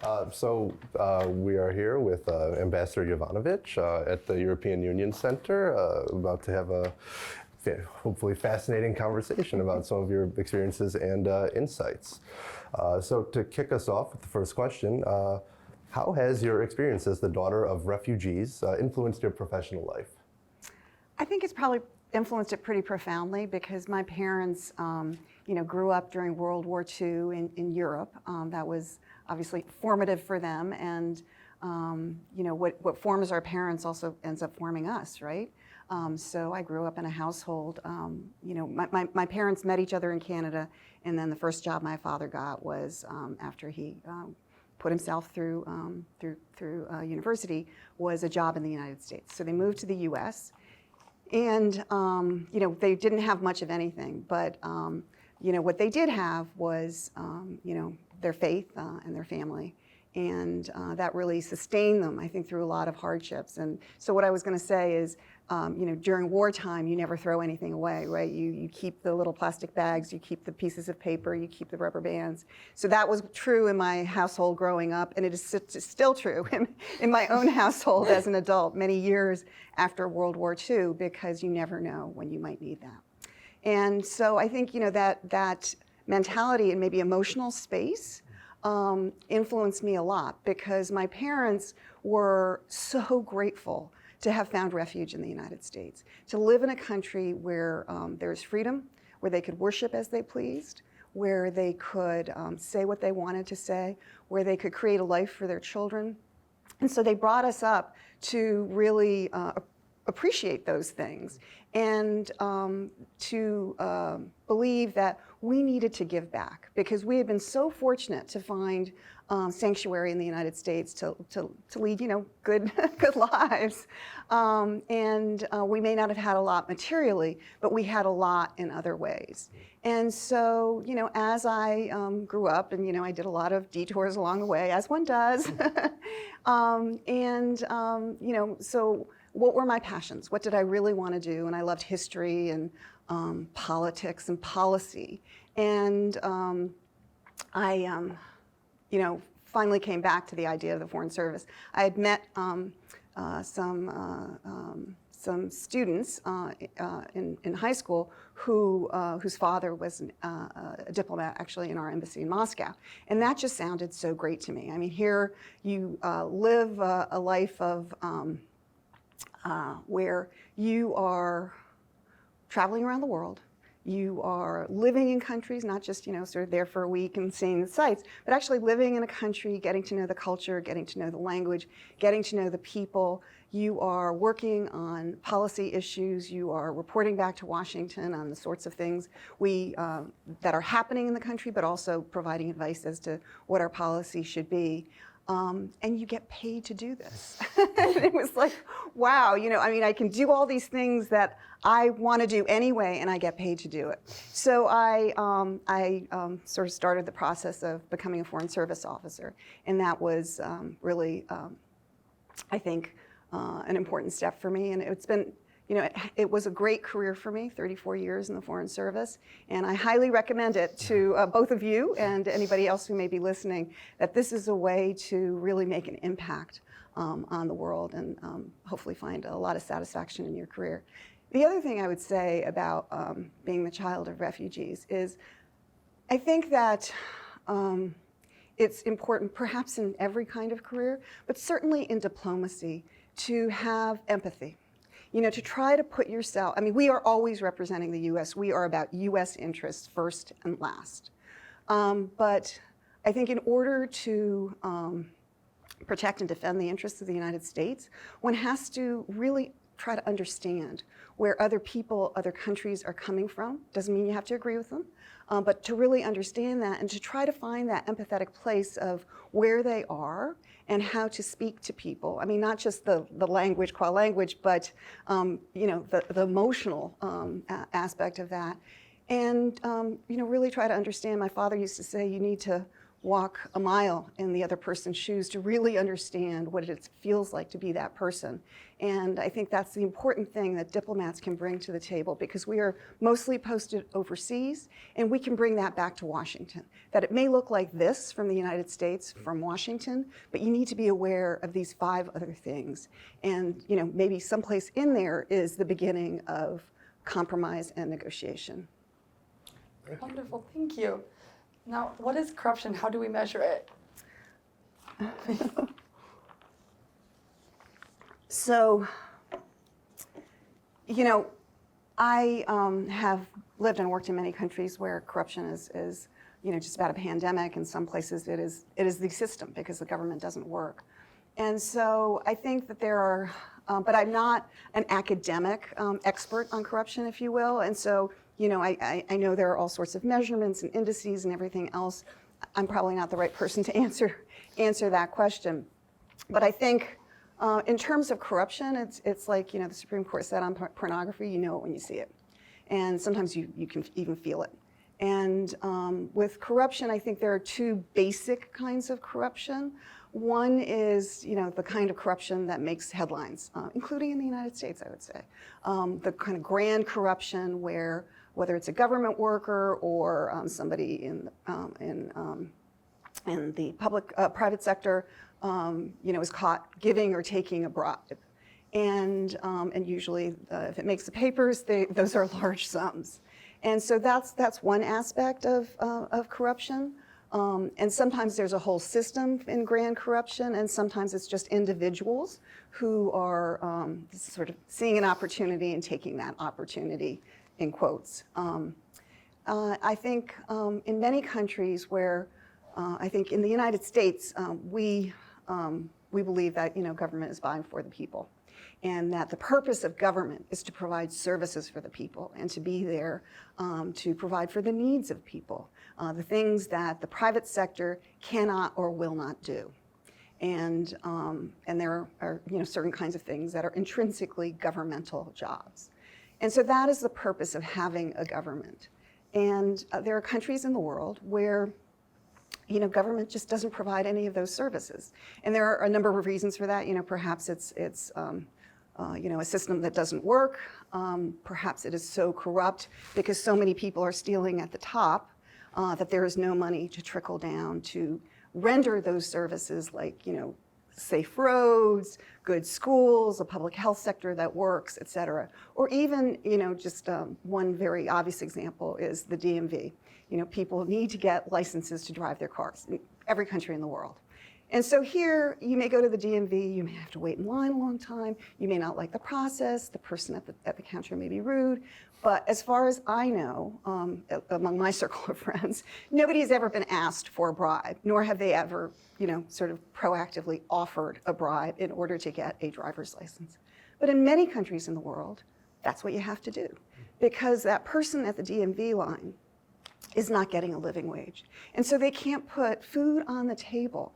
We are here with Ambassador Yovanovitch at the European Union Center, about to have a hopefully fascinating conversation about some of your experiences and insights. So to kick us off with the first question, how has your experience as the daughter of refugees influenced your professional life? I think it's probably influenced it pretty profoundly because my parents, grew up during World War II in Europe. That was obviously formative for them, and what forms our parents also ends up forming us, right? So I grew up in a household. My parents met each other in Canada, and then the first job my father got was after he put himself through university, was a job in the United States. So they moved to the U.S. And they didn't have much of anything, but what they did have was their faith and their family, and that really sustained them, I think, through a lot of hardships. And so what I was going to say is, during wartime, you never throw anything away, right? You keep the little plastic bags, you keep the pieces of paper, you keep the rubber bands. So that was true in my household growing up, and it is still true in my own household as an adult, many years after World War II, because you never know when you might need that. And so I think that mentality and maybe emotional space influenced me a lot, because my parents were so grateful to have found refuge in the United States, to live in a country where there's freedom, where they could worship as they pleased, where they could say what they wanted to say, where they could create a life for their children. And so they brought us up to really appreciate those things, and to believe that we needed to give back, because we had been so fortunate to find sanctuary in the United States to lead good lives, and we may not have had a lot materially, but we had a lot in other ways. And so as I grew up, and I did a lot of detours along the way, as one does, so what were my passions? What did I really want to do? And I loved history and politics and policy. And I finally came back to the idea of the Foreign Service. I had met some students in high school whose father was a diplomat, actually, in our embassy in Moscow. And that just sounded so great to me. I mean, here you live a life of where you are traveling around the world. You are living in countries, not just sort of there for a week and seeing the sights, but actually living in a country, getting to know the culture, getting to know the language, getting to know the people. You are working on policy issues. You are reporting back to Washington on the sorts of things that are happening in the country, but also providing advice as to what our policy should be. And you get paid to do this. It was like, wow, I can do all these things that I want to do anyway, and I get paid to do it. So I sort of started the process of becoming a Foreign Service officer, and that was really, I think, an important step for me. And it's been, it was a great career for me, 34 years in the Foreign Service, and I highly recommend it to both of you and anybody else who may be listening, that this is a way to really make an impact on the world, and hopefully find a lot of satisfaction in your career. The other thing I would say about being the child of refugees is, I think that it's important, perhaps in every kind of career, but certainly in diplomacy, to have empathy. To try to put yourself, we are always representing the U.S. We are about U.S. interests first and last. But I think in order to protect and defend the interests of the United States, one has to really try to understand where other people, other countries are coming from. Doesn't mean you have to agree with them, but to really understand that and to try to find that empathetic place of where they are and how to speak to people. Not just the language, qua language, but the emotional aspect of that. And really try to understand. My father used to say, you need to walk a mile in the other person's shoes to really understand what it feels like to be that person. And I think that's the important thing that diplomats can bring to the table, because we are mostly posted overseas, and we can bring that back to Washington. That it may look like this from the United States, from Washington, but you need to be aware of these 5 other things. And maybe someplace in there is the beginning of compromise and negotiation. Wonderful, thank you. Now, what is corruption? How do we measure it? So, I have lived and worked in many countries where corruption is just about a pandemic. In some places it is the system, because the government doesn't work. And so I think that there are, but I'm not an academic expert on corruption, if you will. And so, I know there are all sorts of measurements and indices and everything else. I'm probably not the right person to answer that question. But I think in terms of corruption, it's like, the Supreme Court said on pornography, you know it when you see it. And sometimes you can even feel it. And with corruption, I think there are 2 basic kinds of corruption. One is, the kind of corruption that makes headlines, including in the United States, I would say. The kind of grand corruption where, whether it's a government worker or somebody in the private sector, is caught giving or taking a bribe. And usually, if it makes the papers, those are large sums. And so that's one aspect of corruption. And sometimes there's a whole system in grand corruption, and sometimes it's just individuals who are sort of seeing an opportunity and taking that opportunity, in quotes. I think in many countries where, I think in the United States, we believe that government is buying for the people, and that the purpose of government is to provide services for the people and to be there to provide for the needs of people, the things that the private sector cannot or will not do. And there are certain kinds of things that are intrinsically governmental jobs. And so that is the purpose of having a government. And there are countries in the world where government just doesn't provide any of those services. And there are a number of reasons for that. Perhaps it's a system that doesn't work. Perhaps it is so corrupt because so many people are stealing at the top that there is no money to trickle down to render those services, like, safe roads, good schools, a public health sector that works, et cetera. Or even, just one very obvious example is the DMV. People need to get licenses to drive their cars in every country in the world. And so here, you may go to the DMV, you may have to wait in line a long time, you may not like the process, the person at the counter may be rude, but as far as I know, among my circle of friends, nobody has ever been asked for a bribe, nor have they ever, sort of proactively offered a bribe in order to get a driver's license. But in many countries in the world, that's what you have to do, because that person at the DMV line is not getting a living wage. And so they can't put food on the table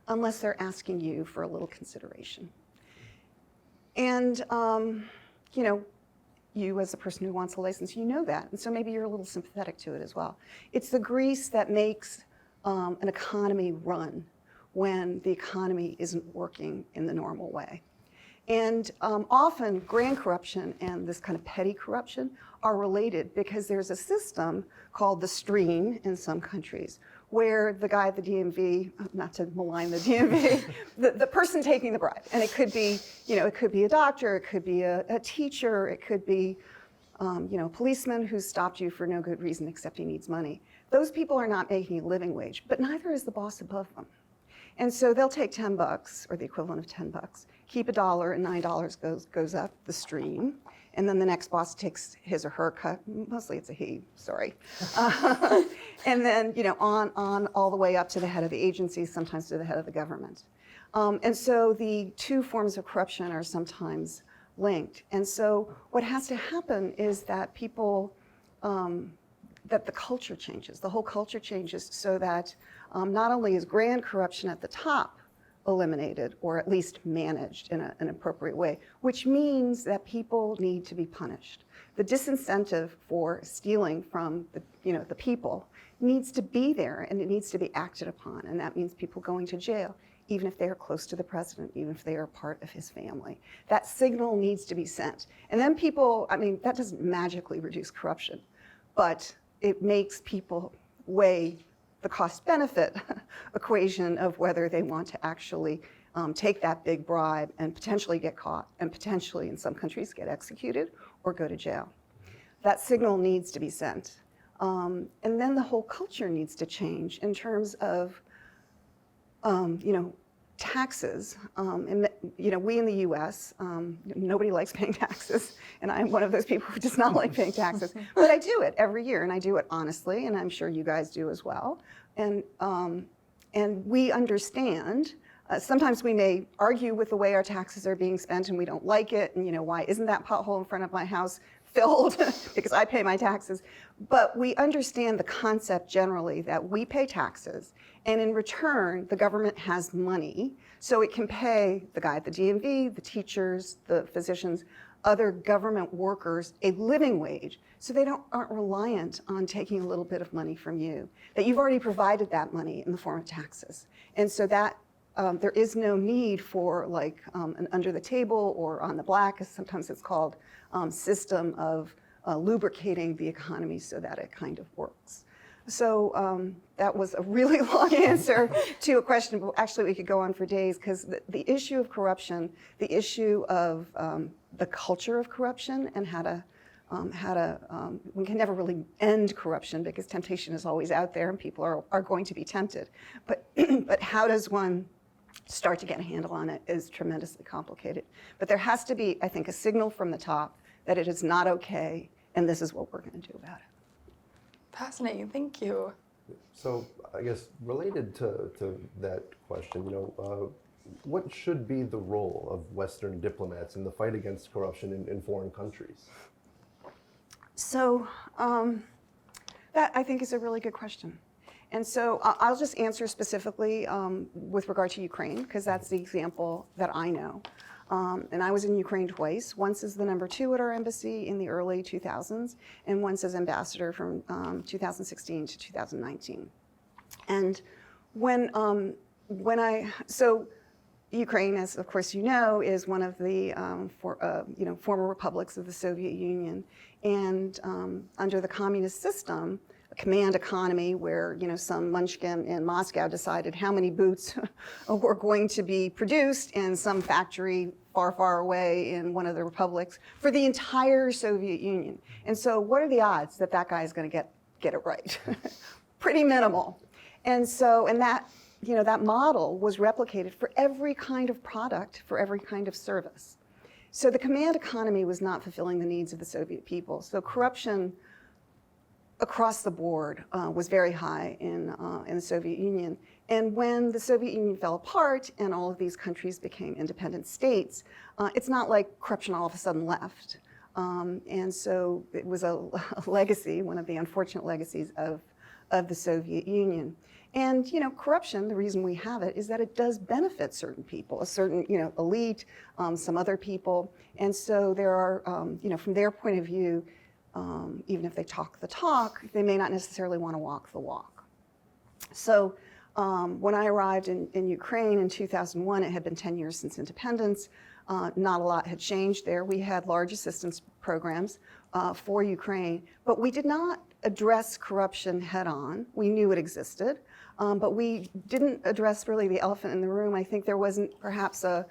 unless they're asking you for a little consideration. And, you as a person who wants a license, you know that. And so maybe you're a little sympathetic to it as well. It's the grease that makes an economy run when the economy isn't working in the normal way. And often grand corruption and this kind of petty corruption are related, because there's a system called the stream in some countries where the guy at the DMV, not to malign the DMV, the person taking the bribe, and it could be, it could be a doctor, it could be a teacher, it could be, a policeman who stopped you for no good reason except he needs money. Those people are not making a living wage, but neither is the boss above them. And so they'll take $10, or the equivalent of $10, keep $1, and $9 goes up the stream. And then the next boss takes his or her cut. Mostly it's a he, sorry. And then, on all the way up to the head of the agency, sometimes to the head of the government. And so the 2 forms of corruption are sometimes linked. And so what has to happen is that people, that the culture changes. The whole culture changes so that not only is grand corruption at the top eliminated or at least managed in an appropriate way, which means that people need to be punished. The disincentive for stealing from the people needs to be there, and it needs to be acted upon, and that means people going to jail, even if they are close to the president, even if they are part of his family. That signal needs to be sent. And then people, that doesn't magically reduce corruption, but it makes people weigh the cost-benefit equation of whether they want to actually take that big bribe and potentially get caught and potentially, in some countries, get executed or go to jail. That signal needs to be sent. And then the whole culture needs to change in terms of, taxes. And, we in the US, nobody likes paying taxes, and I'm one of those people who does not like paying taxes, but I do it every year, and I do it honestly, and I'm sure you guys do as well. And we understand, sometimes we may argue with the way our taxes are being spent and we don't like it, and why isn't that pothole in front of my house filled because I pay my taxes. But we understand the concept generally that we pay taxes, and in return, the government has money, so it can pay the guy at the DMV, the teachers, the physicians, other government workers a living wage, so they aren't reliant on taking a little bit of money from you, that you've already provided that money in the form of taxes. And so that there is no need for an under the table or on the black, as sometimes it's called, system of lubricating the economy so that it kind of works. So that was a really long answer to a question, but actually we could go on for days, because the issue of corruption, the issue of the culture of corruption, and how to, we can never really end corruption because temptation is always out there and people are going to be tempted. But, but how does one start to get a handle on it is tremendously complicated. But there has to be, I think, a signal from the top that it is not okay, and this is what we're going to do about it. Fascinating, thank you. So I guess related to that question, what should be the role of Western diplomats in the fight against corruption in foreign countries? So that, I think, is a really good question. And so I'll just answer specifically with regard to Ukraine, because that's the example that I know. And I was in Ukraine twice, once as the #2 at our embassy in the early 2000s, and once as ambassador from 2016 to 2019. And so Ukraine, as of course you know, is one of the former republics of the Soviet Union. And under the communist system, a command economy where some munchkin in Moscow decided how many boots were going to be produced in some factory far, far away in one of the republics for the entire Soviet Union. And so what are the odds that that guy is going to get it right? Pretty minimal. And so, that model was replicated for every kind of product, for every kind of service. So the command economy was not fulfilling the needs of the Soviet people. So corruption across the board was very high in the Soviet Union. And when the Soviet Union fell apart and all of these countries became independent states, it's not like corruption all of a sudden left. And so it was a legacy, one of the unfortunate legacies of the Soviet Union. And corruption, the reason we have it is that it does benefit certain people, a certain elite, some other people. And so there are, from their point of view, even if they talk the talk, they may not necessarily want to walk the walk. So when I arrived in Ukraine in 2001, it had been 10 years since independence. Not a lot had changed there. We had large assistance programs for Ukraine, but we did not address corruption head on. We knew it existed, but we didn't address really the elephant in the room. I think there wasn't perhaps a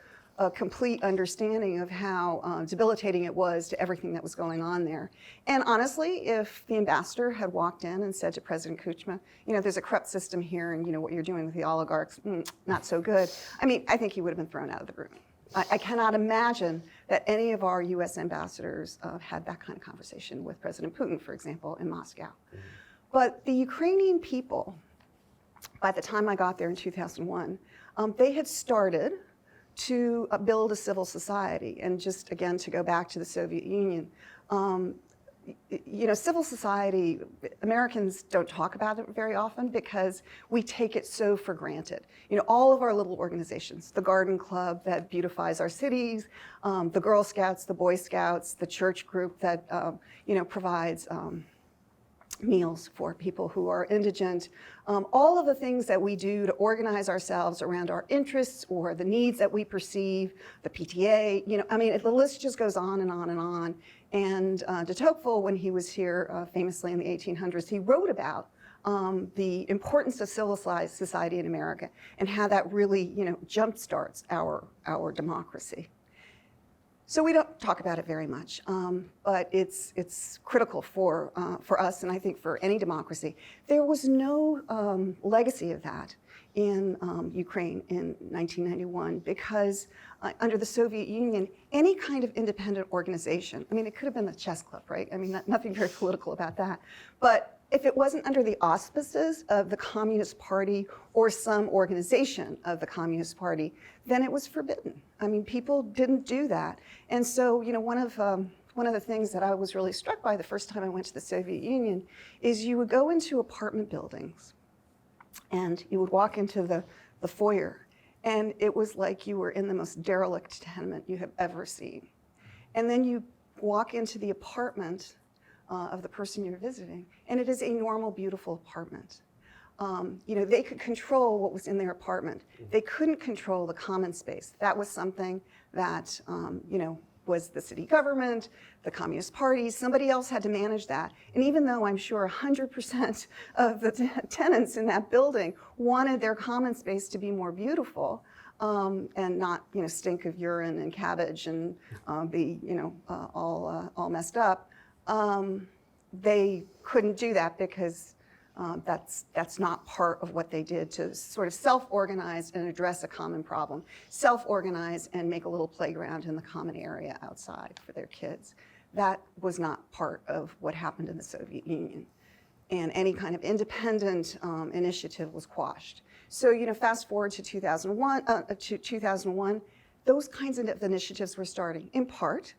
complete understanding of how debilitating it was to everything that was going on there. And honestly, if the ambassador had walked in and said to President Kuchma, there's a corrupt system here and what you're doing with the oligarchs, not so good, I think he would have been thrown out of the room. I cannot imagine that any of our US ambassadors had that kind of conversation with President Putin, for example, in Moscow. Mm-hmm. But the Ukrainian people, by the time I got there in 2001, they had started to build a civil society. And just again, to go back to the Soviet Union, civil society, Americans don't talk about it very often because we take it so for granted. All of our little organizations, the Garden Club that beautifies our cities, the Girl Scouts, the Boy Scouts, the church group that, provides meals for people who are indigent, all of the things that we do to organize ourselves around our interests or the needs that we perceive, the PTA, the list just goes on and on and on. And de Tocqueville, when he was here famously in the 1800s, he wrote about the importance of civilized society in America and how that really, jumpstarts our democracy. So we don't talk about it very much, but it's critical for us, and I think for any democracy. There was no legacy of that in Ukraine in 1991 because under the Soviet Union, any kind of independent organization, it could have been the chess club, right? Nothing very political about that. But if it wasn't under the auspices of the Communist Party or some organization of the Communist Party, then it was forbidden. People didn't do that. And so, one of the things that I was really struck by the first time I went to the Soviet Union is you would go into apartment buildings and you would walk into the foyer, and it was like you were in the most derelict tenement you have ever seen. And then you walk into the apartment of the person you're visiting, and it is a normal, beautiful apartment. They could control what was in their apartment. They couldn't control the common space. That was something that, was the city government, the Communist Party, somebody else had to manage that. And even though I'm sure 100% of the tenants in that building wanted their common space to be more beautiful, and not, stink of urine and cabbage and be, all messed up, they couldn't do that because that's not part of what they did to sort of self-organize and address a common problem, self-organize and make a little playground in the common area outside for their kids. That was not part of what happened in the Soviet Union. And any kind of independent initiative was quashed. So, fast forward to 2001, those kinds of initiatives were starting, in part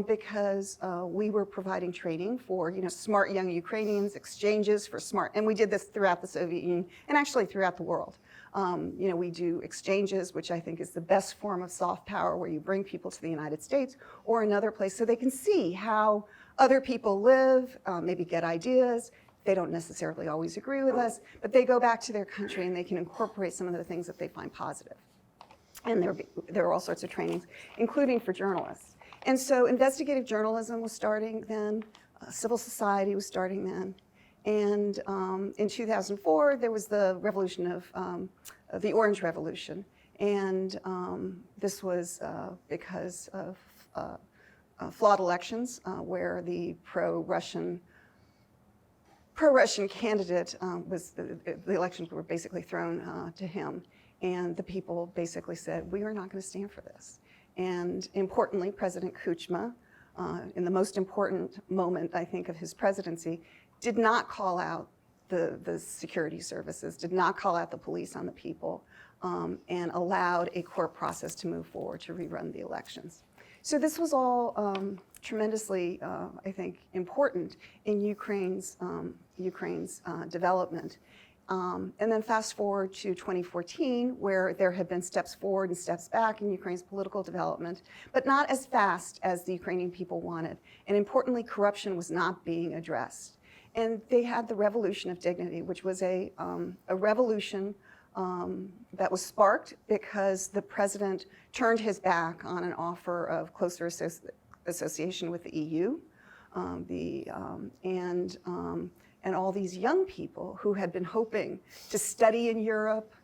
because we were providing training for smart young Ukrainians, exchanges for smart, and we did this throughout the Soviet Union and actually throughout the world. We do exchanges, which I think is the best form of soft power, where you bring people to the United States or another place so they can see how other people live, maybe get ideas. They don't necessarily always agree with us, but they go back to their country and they can incorporate some of the things that they find positive. And there are all sorts of trainings, including for journalists. And so investigative journalism was starting then, civil society was starting then. And in 2004, there was the revolution of the Orange Revolution. And this was because of flawed elections where the pro-Russian candidate the elections were basically thrown to him. And the people basically said, we are not going to stand for this. And importantly, President Kuchma, in the most important moment, I think, of his presidency, did not call out the security services, did not call out the police on the people, and allowed a court process to move forward to rerun the elections. So this was all tremendously, I think, important in Ukraine's development. And then fast forward to 2014, where there have been steps forward and steps back in Ukraine's political development, but not as fast as the Ukrainian people wanted. And importantly, corruption was not being addressed. And they had the Revolution of Dignity, which was a revolution that was sparked because the president turned his back on an offer of closer association with the EU, and all these young people who had been hoping to study in Europe,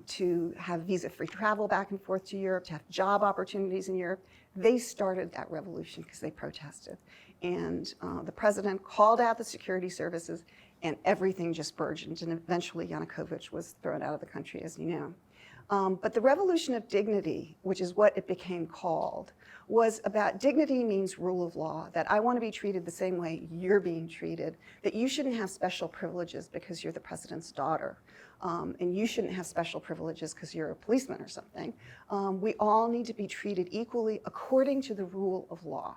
to have visa-free travel back and forth to Europe, to have job opportunities in Europe, they started that revolution because they protested. And the president called out the security services, and everything just burgeoned. And eventually Yanukovych was thrown out of the country, as you know. But the Revolution of Dignity, which is what it became called, was about dignity means rule of law, that I want to be treated the same way you're being treated, that you shouldn't have special privileges because you're the president's daughter, and you shouldn't have special privileges because you're a policeman or something. We all need to be treated equally according to the rule of law.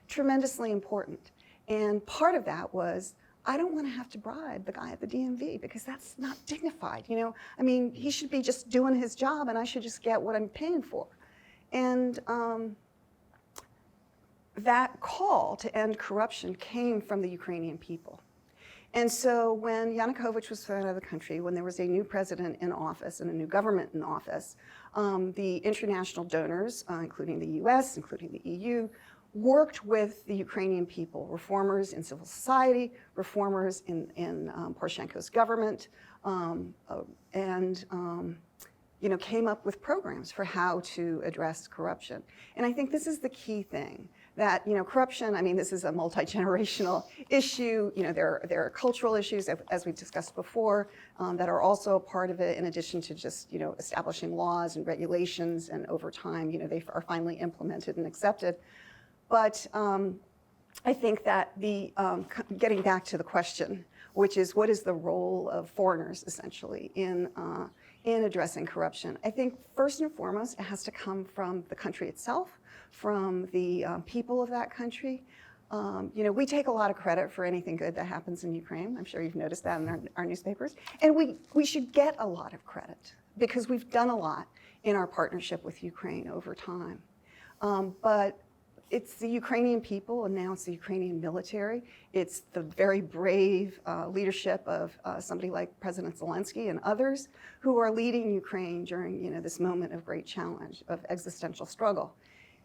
Tremendously important. And part of that was, I don't want to have to bribe the guy at the DMV because that's not dignified. I mean, he should be just doing his job and I should just get what I'm paying for. And that call to end corruption came from the Ukrainian people. And so when Yanukovych was thrown out of the country, when there was a new president in office and a new government in office, the international donors, including the US, including the EU, worked with the Ukrainian people, reformers in civil society, reformers in Poroshenko's government, and came up with programs for how to address corruption. And I think this is the key thing, that corruption, I mean, this is a multi-generational issue. There are cultural issues, as we've discussed before, that are also a part of it, in addition to just establishing laws and regulations, and over time they are finally implemented and accepted. But I think that getting back to the question, which is what is the role of foreigners essentially in addressing corruption? I think first and foremost it has to come from the country itself, from the people of that country. We take a lot of credit for anything good that happens in Ukraine. I'm sure you've noticed that in our newspapers. And we should get a lot of credit because we've done a lot in our partnership with Ukraine over time. But it's the Ukrainian people, and now it's the Ukrainian military. It's the very brave leadership of somebody like President Zelensky and others who are leading Ukraine during this moment of great challenge, of existential struggle.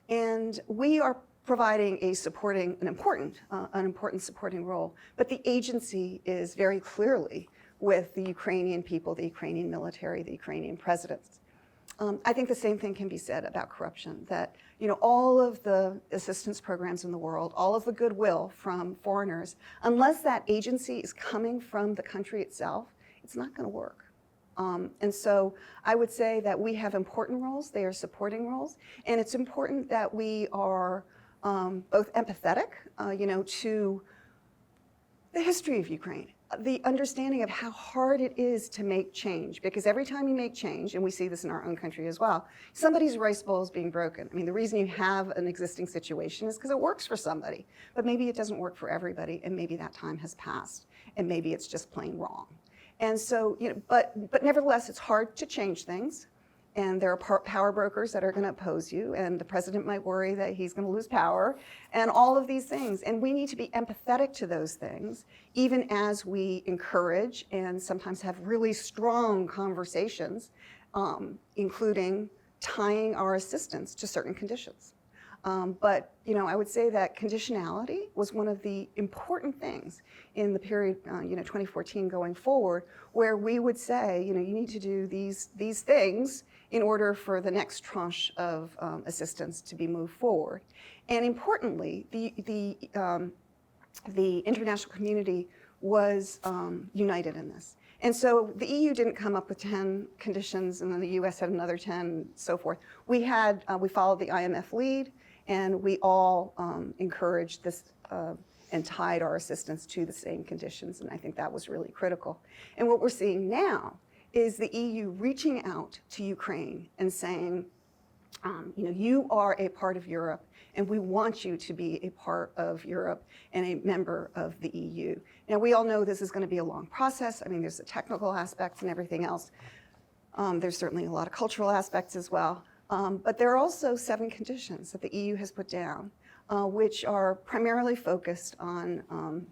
And we are providing an important supporting role. But the agency is very clearly with the Ukrainian people, the Ukrainian military, the Ukrainian presidents. I think the same thing can be said about corruption, that all of the assistance programs in the world, all of the goodwill from foreigners, unless that agency is coming from the country itself, it's not going to work. And so I would say that we have important roles, they are supporting roles, and it's important that we are both empathetic, to the history of Ukraine, the understanding of how hard it is to make change, because every time you make change, and we see this in our own country as well, somebody's rice bowl is being broken. I mean, the reason you have an existing situation is because it works for somebody, but maybe it doesn't work for everybody, and maybe that time has passed, and maybe it's just plain wrong. And so, but nevertheless, it's hard to change things, and there are power brokers that are going to oppose you, and the president might worry that he's going to lose power, and all of these things. And we need to be empathetic to those things, even as we encourage and sometimes have really strong conversations, including tying our assistance to certain conditions. But I would say that conditionality was one of the important things in the period, 2014 going forward, where we would say, you need to do these things in order for the next tranche of assistance to be moved forward. And importantly, the international community was united in this. And so the EU didn't come up with 10 conditions, and then the US had another 10, and so forth. We followed the IMF lead, and we all encouraged this and tied our assistance to the same conditions, and I think that was really critical. And what we're seeing now is the EU reaching out to Ukraine and saying, you are a part of Europe, and we want you to be a part of Europe and a member of the EU. Now, we all know this is going to be a long process. I mean, there's the technical aspects and everything else. There's certainly a lot of cultural aspects as well. But there are also 7 conditions that the EU has put down, which are primarily focused on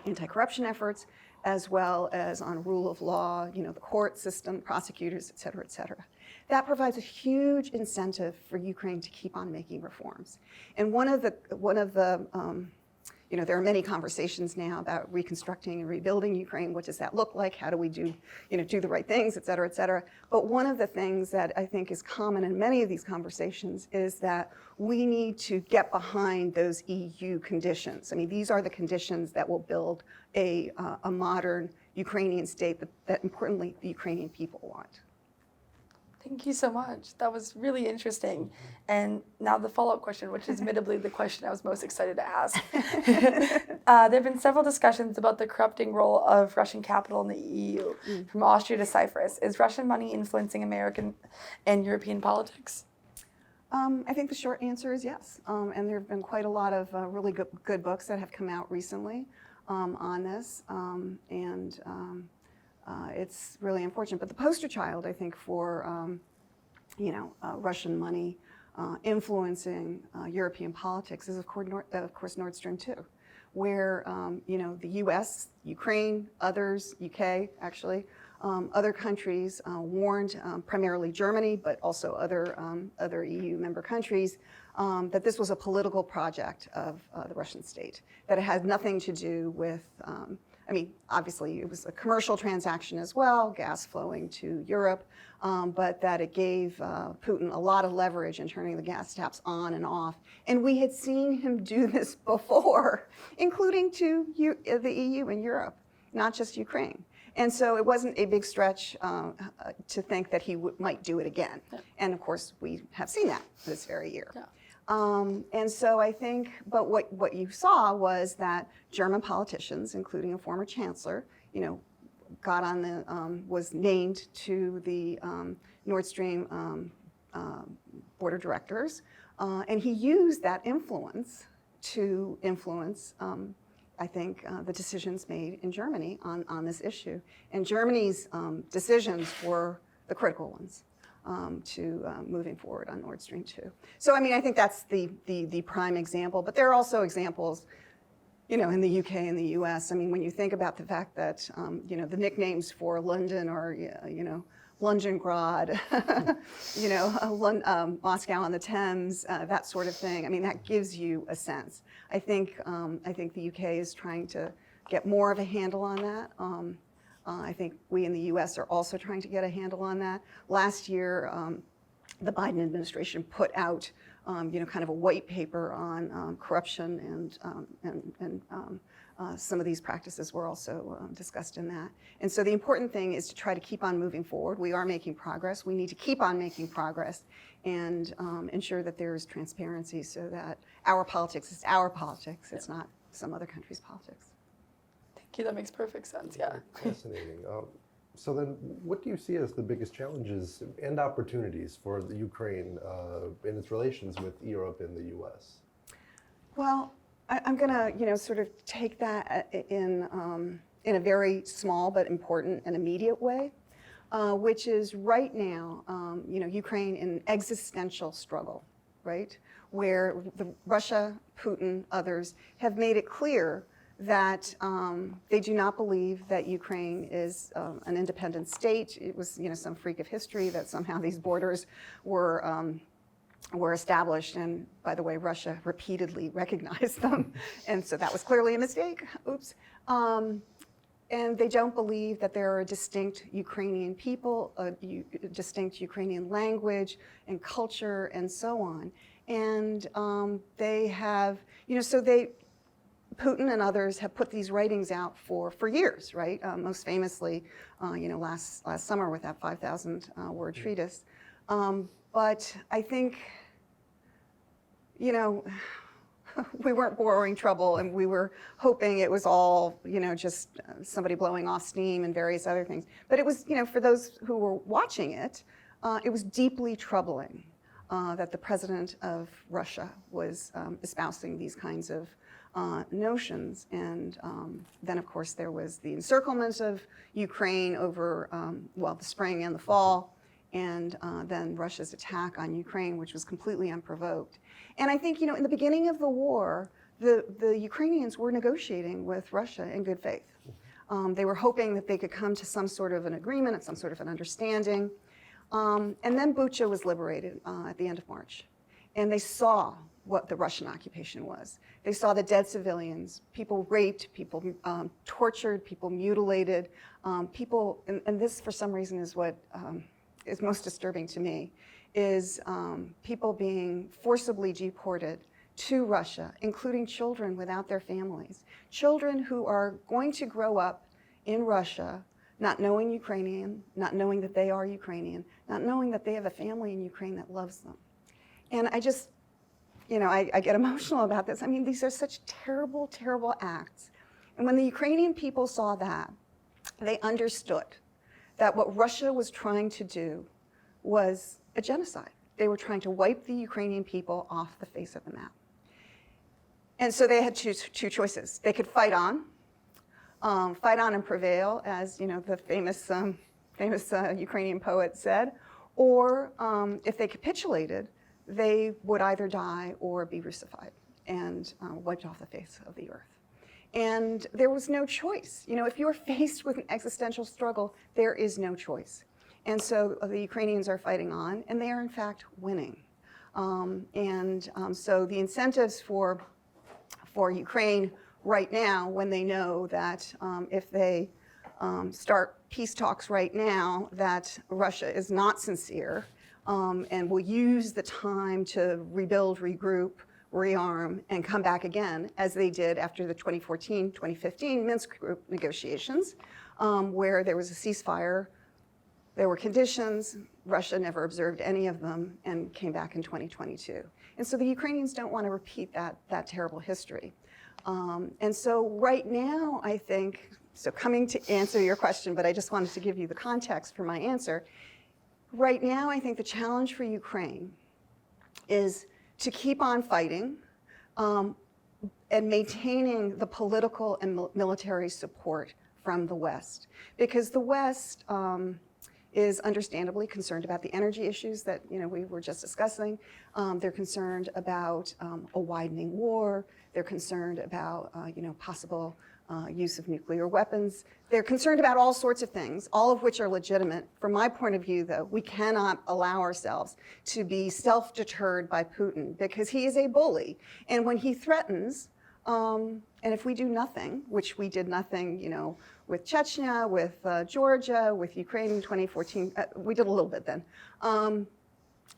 anti-corruption efforts, as well as on rule of law, the court system, prosecutors, et cetera, et cetera. That provides a huge incentive for Ukraine to keep on making reforms. And one of the there are many conversations now about reconstructing and rebuilding Ukraine. What does that look like? How do we do the right things, et cetera, et cetera. But one of the things that I think is common in many of these conversations is that we need to get behind those EU conditions. I mean, these are the conditions that will build a modern Ukrainian state that importantly, the Ukrainian people want. Thank you so much. That was really interesting. And now the follow-up question, which is admittedly the question I was most excited to ask. There have been several discussions about the corrupting role of Russian capital in the EU, from Austria to Cyprus. Is Russian money influencing American and European politics? I think the short answer is yes. And there have been quite a lot of really good books that have come out recently on this. It's really unfortunate. But the poster child, I think, for Russian money influencing European politics is, of course, Nord Stream 2, where the U.S., Ukraine, others, UK actually, other countries warned, primarily Germany, but also other EU member countries, that this was a political project of the Russian state, that it had nothing to do with, obviously it was a commercial transaction as well, gas flowing to Europe, but that it gave Putin a lot of leverage in turning the gas taps on and off. And we had seen him do this before, including to the EU and Europe, not just Ukraine. And so it wasn't a big stretch to think that he might do it again. Yeah. And of course, we have seen that this very year. Yeah. And so I think, but what you saw was that German politicians, including a former chancellor, got on the, was named to the Nord Stream board of directors, and he used that influence to influence I think, the decisions made in Germany on this issue. And Germany's decisions were the critical ones to moving forward on Nord Stream 2. So, I think that's the prime example. But there are also examples, in the UK and the US. When you think about the fact that, the nicknames for London are, Londongrad, Moscow on the Thames, that sort of thing. That gives you a sense. I think the UK is trying to get more of a handle on that. I think we in the US are also trying to get a handle on that. Last year, the Biden administration put out, kind of a white paper on corruption and some of these practices were also discussed in that. And so the important thing is to try to keep on moving forward. We are making progress. We need to keep on making progress and ensure that there is transparency so that our politics is our politics. It's not some other country's politics. Thank you. That makes perfect sense. Yeah. Fascinating. So then what do you see as the biggest challenges and opportunities for the Ukraine in its relations with Europe and the US? Well, I'm going to, sort of take that in a very small but important and immediate way, which is right now, Ukraine in an existential struggle, right? Where Russia, Putin, others have made it clear that they do not believe that Ukraine is an independent state. It was, some freak of history that somehow these borders were established, and by the way, Russia repeatedly recognized them, and so that was clearly a mistake. Oops. And they don't believe that there are distinct Ukrainian people, a distinct Ukrainian language and culture, and so on. And they have, Putin and others have put these writings out for years, right? Most famously, last summer with that 5,000 word treatise. But I think, we weren't borrowing trouble, and we were hoping it was all, just somebody blowing off steam and various other things. But it was, for those who were watching it, it was deeply troubling that the president of Russia was espousing these kinds of notions. And then, of course, there was the encirclement of Ukraine over, the spring and the fall, and then Russia's attack on Ukraine, which was completely unprovoked. And I think, in the beginning of the war, the Ukrainians were negotiating with Russia in good faith. They were hoping that they could come to some sort of an agreement, and some sort of an understanding. And then Bucha was liberated at the end of March. And they saw what the Russian occupation was. They saw the dead civilians, people raped, people tortured, people mutilated, people, and this for some reason is what is most disturbing to me, is people being forcibly deported to Russia, including children without their families. Children who are going to grow up in Russia not knowing Ukrainian, not knowing that they are Ukrainian, not knowing that they have a family in Ukraine that loves them. And I just, I get emotional about this. These are such terrible, terrible acts. And when the Ukrainian people saw that, they understood that what Russia was trying to do was a genocide. They were trying to wipe the Ukrainian people off the face of the map. And so they had two choices. They could fight on and prevail, as the famous Ukrainian poet said, or if they capitulated, they would either die or be Russified and wiped off the face of the earth. And there was no choice. If you're faced with an existential struggle, there is no choice. And so the Ukrainians are fighting on, and they are in fact winning. So the incentives for Ukraine right now, when they know that if they start peace talks right now, that Russia is not sincere and will use the time to rebuild, regroup, rearm, and come back again, as they did after the 2014-2015 Minsk group negotiations, where there was a ceasefire. There were conditions. Russia never observed any of them and came back in 2022. And so the Ukrainians don't want to repeat that terrible history. And so right now, I think, so coming to answer your question, but I just wanted to give you the context for my answer. Right now, I think the challenge for Ukraine is to keep on fighting and maintaining the political and military support from the West. Because the West is understandably concerned about the energy issues that we were just discussing. They're concerned about a widening war. They're concerned about possible use of nuclear weapons. They're concerned about all sorts of things, all of which are legitimate. From my point of view, though, we cannot allow ourselves to be self-deterred by Putin, because he is a bully. And when he threatens, and if we do nothing, which we did nothing, with Chechnya, with Georgia, with Ukraine in 2014, we did a little bit then.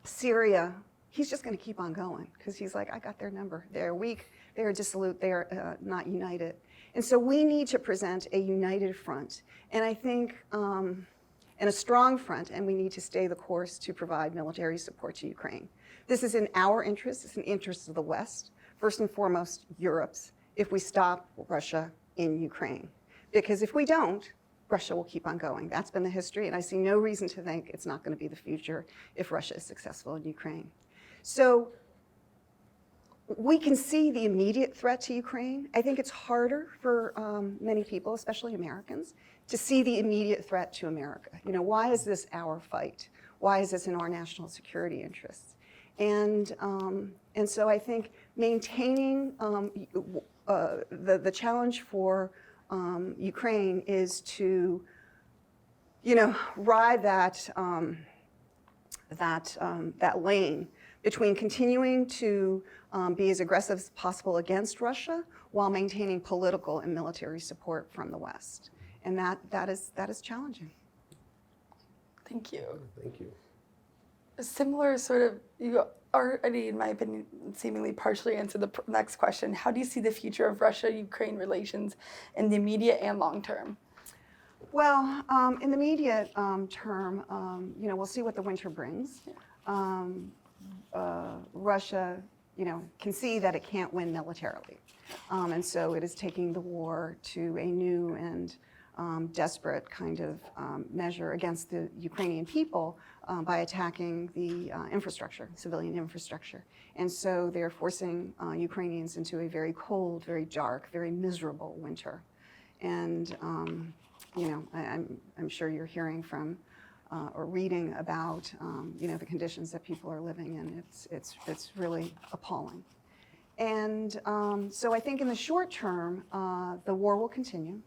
Syria, he's just going to keep on going, because he's like, I got their number. They're weak, they're dissolute, they're not united. And so we need to present a united front, and I think, and a strong front, and we need to stay the course to provide military support to Ukraine. This is in our interest, it's in the interest of the West, first and foremost Europe's, if we stop Russia in Ukraine. Because if we don't, Russia will keep on going. That's been the history, and I see no reason to think it's not going to be the future if Russia is successful in Ukraine. So we can see the immediate threat to Ukraine. I think it's harder for many people, especially Americans, to see the immediate threat to America. Why is this our fight? Why is this in our national security interests? And so I think maintaining the challenge for Ukraine is to, ride that lane between continuing to be as aggressive as possible against Russia while maintaining political and military support from the West. And that is challenging. Thank you. Thank you. A similar sort of, you already, in my opinion, seemingly partially answered the next question. How do you see the future of Russia-Ukraine relations in the immediate and long term? Well, in the immediate term, we'll see what the winter brings. Russia, can see that it can't win militarily. And so it is taking the war to a new and desperate kind of measure against the Ukrainian people by attacking the infrastructure, civilian infrastructure. And so they're forcing Ukrainians into a very cold, very dark, very miserable winter. And I'm sure you're hearing from or reading about the conditions that people are living in. It's really appalling. And so I think in the short term, the war will continue.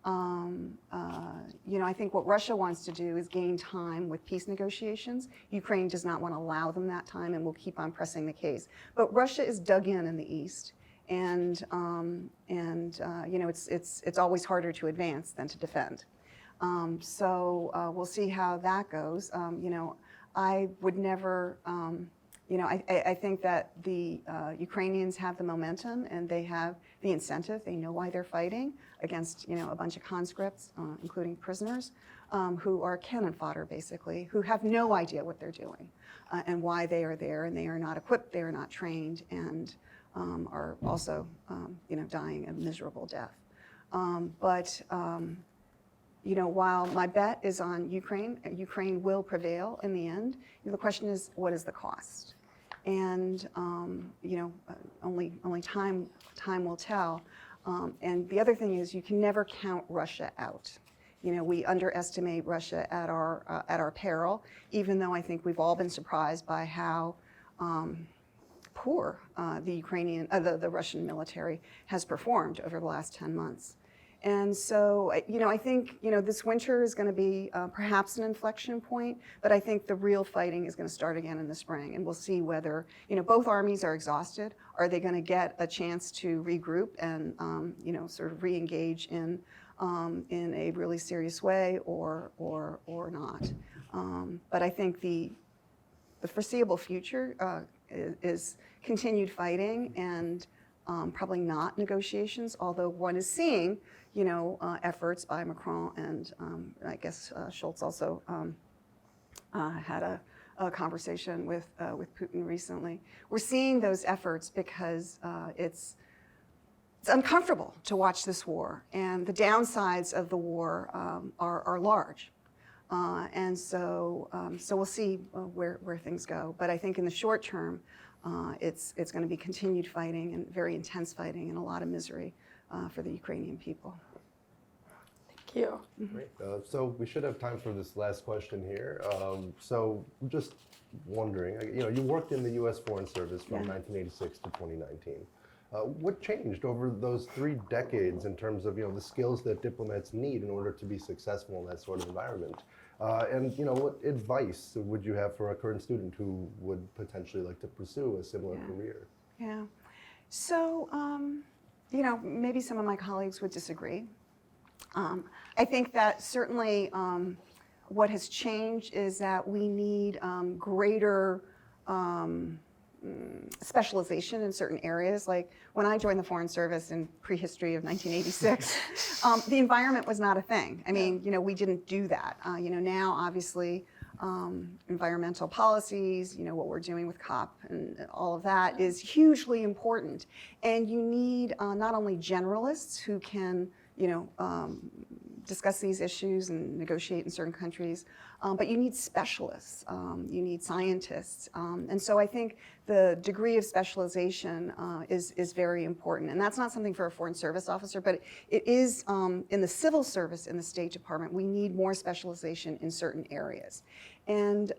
I think what Russia wants to do is gain time with peace negotiations. Ukraine does not want to allow them that time and will keep on pressing the case. But Russia is dug in the east, and it's always harder to advance than to defend. So we'll see how that goes. I would never. I think that the Ukrainians have the momentum and they have the incentive. They know why they're fighting against, a bunch of conscripts, including prisoners, who are cannon fodder, basically, who have no idea what they're doing and why they are there, and they are not equipped, they are not trained, and are also, dying a miserable death. while my bet is on Ukraine, Ukraine will prevail in the end. The question is, what is the cost? And only time will tell. And the other thing is, you can never count Russia out. We underestimate Russia at our peril, even though I think we've all been surprised by how poor the Russian military has performed over the last 10 months. And so, I think, this winter is going to be perhaps an inflection point, but I think the real fighting is going to start again in the spring, and we'll see whether, both armies are exhausted. Are they going to get a chance to regroup and, sort of re-engage in a really serious way, or not? But I think the foreseeable future is continued fighting and probably not negotiations, although one is seeing, efforts by Macron, and I guess Scholz also had a conversation with Putin recently. We're seeing those efforts because it's uncomfortable to watch this war, and the downsides of the war are large. And so we'll see where things go. But I think in the short term, it's going to be continued fighting, and very intense fighting, and a lot of misery for the Ukrainian people. Thank you. Great. So we should have time for this last question here. So just wondering, you worked in the U.S. Foreign Service from 1986 to 2019. What changed over those 3 decades in terms of the skills that diplomats need in order to be successful in that sort of environment? And what advice would you have for a current student who would potentially like to pursue a similar career? Yeah. So, maybe some of my colleagues would disagree. I think that certainly what has changed is that we need greater specialization in certain areas. Like when I joined the Foreign Service in prehistory of 1986, the environment was not a thing. I mean, we didn't do that. Now obviously environmental policies, what we're doing with COP and all of that is hugely important. And you need not only generalists who can, discuss these issues and negotiate in certain countries, but you need specialists, you need scientists. And so I think the degree of specialization is very important. And that's not something for a Foreign Service officer, but it is in the civil service in the State Department. We need more specialization in certain areas. And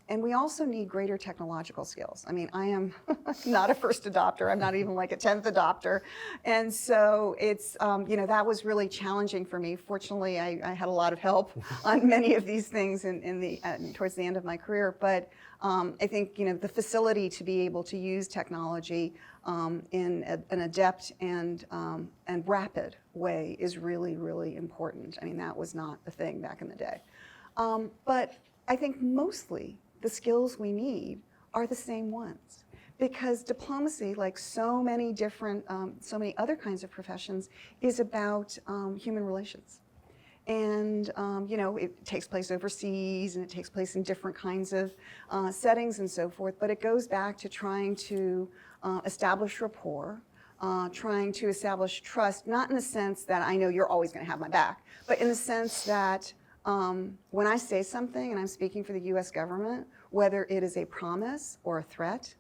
we also need greater technological skills. I mean, I am not a first adopter. I'm not even like a 10th adopter. And so it's, that was really challenging for me. Fortunately, I had a lot of help on many of these things towards the end of my career. But I think, the facility to be able to use technology in an adept and rapid way is really, really important. I mean, that was not a thing back in the day. But I think mostly the skills we need are the same ones, because diplomacy, like so many different, so many other kinds of professions, is about human relations. And it takes place overseas, and it takes place in different kinds of settings and so forth, but it goes back to trying to establish rapport, trying to establish trust, not in the sense that I know you're always going to have my back, but in the sense that when I say something and I'm speaking for the U.S. government, whether it is a promise or a threat,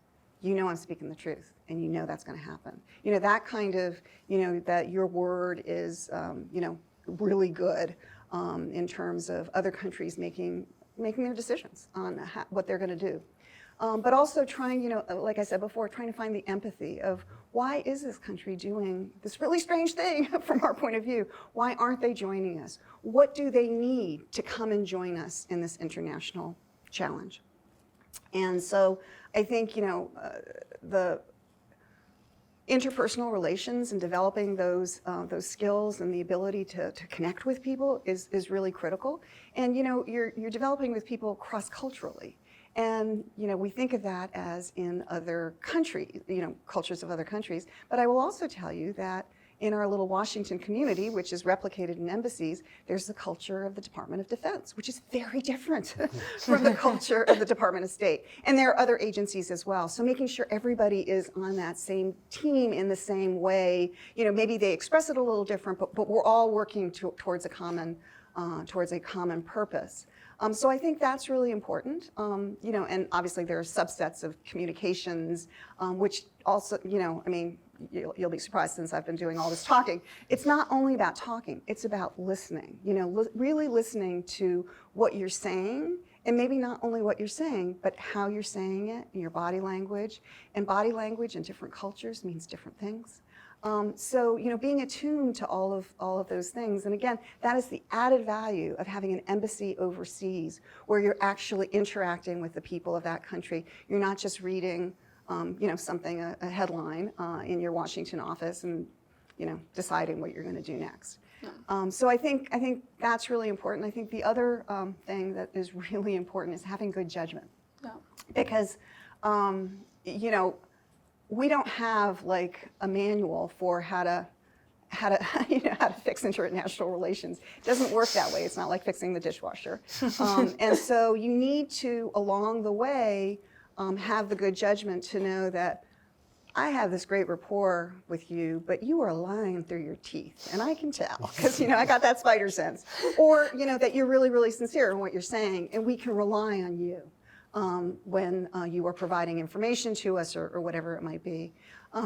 I'm speaking the truth, and that's going to happen. That kind of, that your word is, really good in terms of other countries making their decisions on what they're going to do. But also trying, like I said before, trying to find the empathy of why is this country doing this really strange thing from our point of view? Why aren't they joining us? What do they need to come and join us in this international challenge? And so I think, the interpersonal relations and developing those skills and the ability to connect with people is really critical. And you're developing with people cross-culturally. And we think of that as in other countries, cultures of other countries. But I will also tell you that in our little Washington community, which is replicated in embassies, there's the culture of the Department of Defense, which is very different from the culture of the Department of State. And there are other agencies as well. So making sure everybody is on that same team in the same way, maybe they express it a little different, but we're all working towards a common towards a common purpose. So I think that's really important, you know, and obviously there are subsets of communications, which also, you know, I mean, you'll be surprised since I've been doing all this talking. It's not only about talking, it's about listening, you know, really listening to what you're saying, and maybe not only what you're saying, but how you're saying it, your body language. And body language in different cultures means different things. So, you know, being attuned to all of those things. And again, that is the added value of having an embassy overseas where you're actually interacting with the people of that country. You're not just reading, you know, something, a headline in your Washington office and, you know, deciding what you're going to do next. So I think that's really important. I think the other thing that is really important is having good judgment. Yeah. Because, you know, we don't have like a manual for how to you know, how to fix international relations. It doesn't work that way. It's not like fixing the dishwasher. And so you need to, along the way, have the good judgment to know that I have this great rapport with you, but you are lying through your teeth, and I can tell because, you know, I got that spider sense. Or, you know, that you're really, really sincere in what you're saying, and we can rely on you when you are providing information to us or whatever it might be.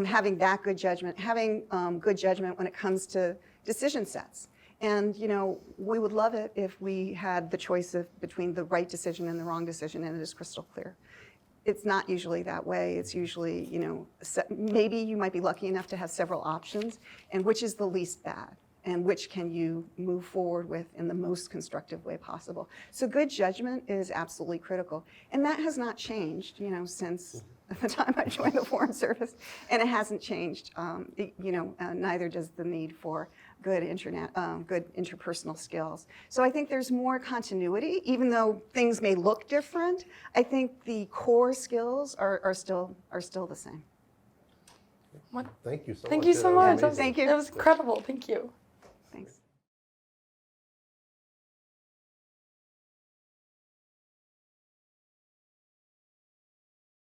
Having that good judgment, having good judgment when it comes to decision sets. And, you know, we would love it if we had the choice between the right decision and the wrong decision, and it is crystal clear. It's not usually that way. It's usually, you know, maybe you might be lucky enough to have several options, and which is the least bad, and which can you move forward with in the most constructive way possible. So good judgment is absolutely critical. And that has not changed, you know, since the time I joined the Foreign Service, and it hasn't changed. You know, neither does the need for good interpersonal skills. So I think there's more continuity, even though things may look different. I think the core skills are still the same. What? Thank you so much. Thank you so That was much. amazing. Thank you. That was incredible. Thank you. Thanks.